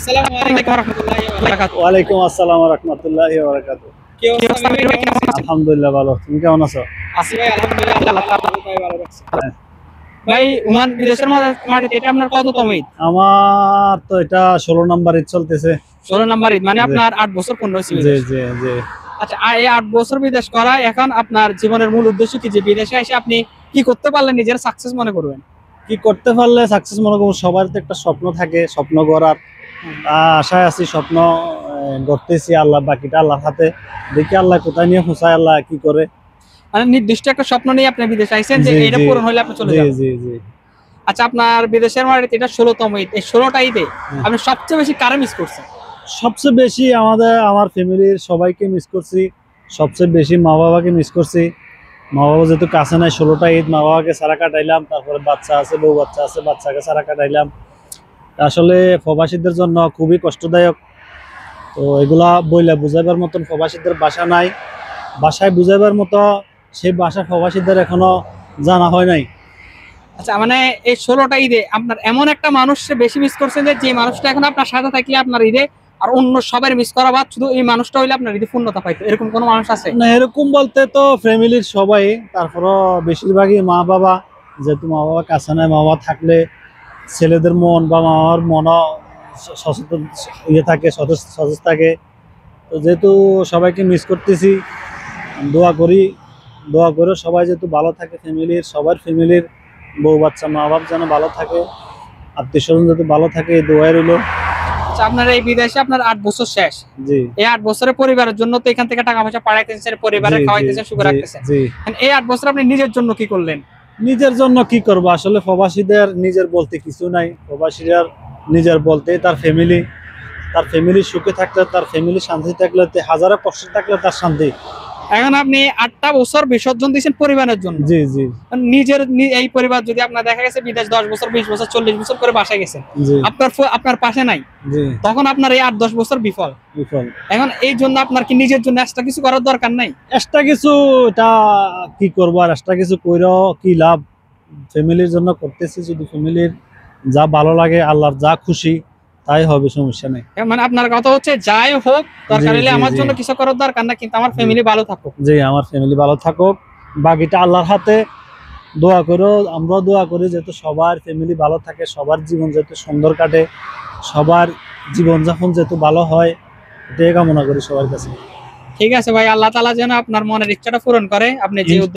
আসসালামু আলাইকুম ওয়া রাহমাতুল্লাহি ওয়া বারাকাতুহু। ওয়ালাইকুম আসসালাম ওয়া রাহমাতুল্লাহি ওয়া বারাকাতুহু। কি অবস্থা ভাই, কেমন আছেন? আলহামদুলিল্লাহ ভালো। তুমি কেমন আছো? আছি ভাই, আলহামদুলিল্লাহ, আল্লাহ তাআলা আমাকে ভালো রাখছে। ভাই, ওমান বিদেশের মাটিতে এটা আপনার কততম ঈদ? আমার তো এটা 16 নাম্বার ঈদ চলতেছে। 16 নাম্বার ঈদ, মানে জি। আপনার 8 বছর পূর্ণ হয়েছে জি বিদেশ। জি জি। আচ্ছা, এই 8 বছর বিদেশ করা, এখন আপনার জীবনের মূল উদ্দেশ্য কি, যে বিদেশে এসে আপনি কি করতে পারলে নিজের সাকসেস মনে করবেন? কি করতে পারলে সাকসেস মনে করব, সবার তো একটা স্বপ্ন থাকে, স্বপ্ন গড়ার আশায় আছি, স্বপ্ন গড়তেছি। আল্লাহ বাকিটা আল্লাহর হাতে, দেখি আল্লাহ কোথায় নিয়ে পৌঁছায়, আল্লাহ কি করে। মানে নির্দিষ্ট একটা স্বপ্ন নিয়ে আপনি বিদেশে আইছেন যে জি এটা জি পূরণ হলে আপনি চলে জি যাবেন। জি জি। আচ্ছা, আপনার বিদেশের মাটিতে এটা 16তম ঈদ, এই 16টা ঈদে আপনি সবচেয়ে বেশি কারে মিস করছেন? সবচেয়ে বেশি আমার ফ্যামিলির সবাইকে মিস করছি। সবচেয়ে বেশি মা বাবাকে মিস করছি। মা বাবা যেহেতু কাছে নাই, 16টা ঈদ মা বাবাকে ছাড়া কাটাইলাম। তারপরে বাচ্চা আছে, বউ বাচ্চা আছে, বাচ্চাকে ছাড়া কাটাইলাম। আসলে প্রবাসীদের জন্য খুবই কষ্টদায়ক। তো এগুলা বইলা বুঝাইবার মতন প্রবাসীদের ভাষা নাই, ভাষায় বুঝাইবার মতো সেই ভাষা প্রবাসীদের এখনো জানা হয় নাই। আচ্ছা, মানে এই 16টা ঈদে আপনার এমন একটা মানুষকে বেশি মিস করছেন যে মানুষটা এখন আপনার সাথে থাকলে আপনার ঈদে আর অন্য সবার মিস করা বাদ, শুধু এই মানুষটা হইলে আপনার ঈদে পূর্ণতা পাইতো, এরকম কোনো মানুষ আছে? না, এরকম বলতে তো ফ্যামিলির সবাই, তারপরও বেশিরভাগই মা বাবা। যেহেতু মা বাবা কাছে নাই, মা বাবা থাকলে ছেলেদের মন বা মা বাবার মনও সচেতন থাকে, সতেজ থাকে। তো যেহেতু সবাইকে মিস করতেছি, দোয়া করি, দোয়া করে সবাই যেহেতু ভালো থাকে, সবার ফ্যামিলির বউ বাচ্চা মা বাপ যেন ভালো থাকে, আত্মীয় স্বজন যাতে ভালো থাকে, এই দোয়াই রইল। আচ্ছা, আপনার এই বিদেশে আপনার 8 বছর শেষ। জি এই 8 বছরের পরিবারের জন্য তো এখান থেকে টাকা পয়সা পাঠাইতেছেন, পরিবারে জি জি খাওয়াইতেছেন, সুখে জি রাখতেছেন। জি। এই 8 বছর আপনি নিজের জন্য কি করলেন? নিজের জন্য কি করবো, আসলে প্রবাসীদের নিজের বলতে কিছু নাই। প্রবাসীরা নিজের বলতে তার ফ্যামিলি, তার ফ্যামিলি সুখে থাকলে, তার ফ্যামিলি শান্তি থাকলে, হাজারো কষ্ট থাকলে তার শান্তি। এখন আপনি 8টা বছর বিসর্জন দিয়েছেন পরিবারের জন্য। জি জি নিজের এই পরিবার যদি আপনার দেখা গেছে বিদেশ 10 বছর, 20 বছর, 40 বছর করে বাসায় গেছেন, জি আপনার পাশে নাই, জি। তখন আপনার এই 8-10 বছর বিফল। বিফল। এখন এই জন্য আপনার কি নিজের জন্য এক্সট্রা কিছু করার দরকার নাই? এক্সট্রা কিছু এটা কি করবো, আর এক্সট্রা কিছু কইরও কি লাভ। ফ্যামিলির জন্য করতেছি, যদি ফ্যামিলির যা ভালো লাগে, আল্লাহর যা খুশি তাই হবে, সমস্যা নেই। মানে আপনার কথা হচ্ছে যাই হোক, দরকার জি হলে জি আমার জি জন্য কিছু করার দরকার না, কিন্তু আমার জি ফ্যামিলি ভালো থাকুক। জি। আমার ফ্যামিলি ভালো থাকুক, বাকিটা আল্লাহর হাতে। দোয়া করো, আমরাও দোয়া করি যাতে সবার ফ্যামিলি ভালো থাকে, সবার জীবন যাতে সুন্দর কাটে, সবার জীবনযাপন যাতে ভালো হয়, এটাই কামনা করি সবার কাছে। ঠিক আছে ভাই, আল্লাহ তাআলা যেন আপনার মনের ইচ্ছাটা পূরণ করে। আপনি যে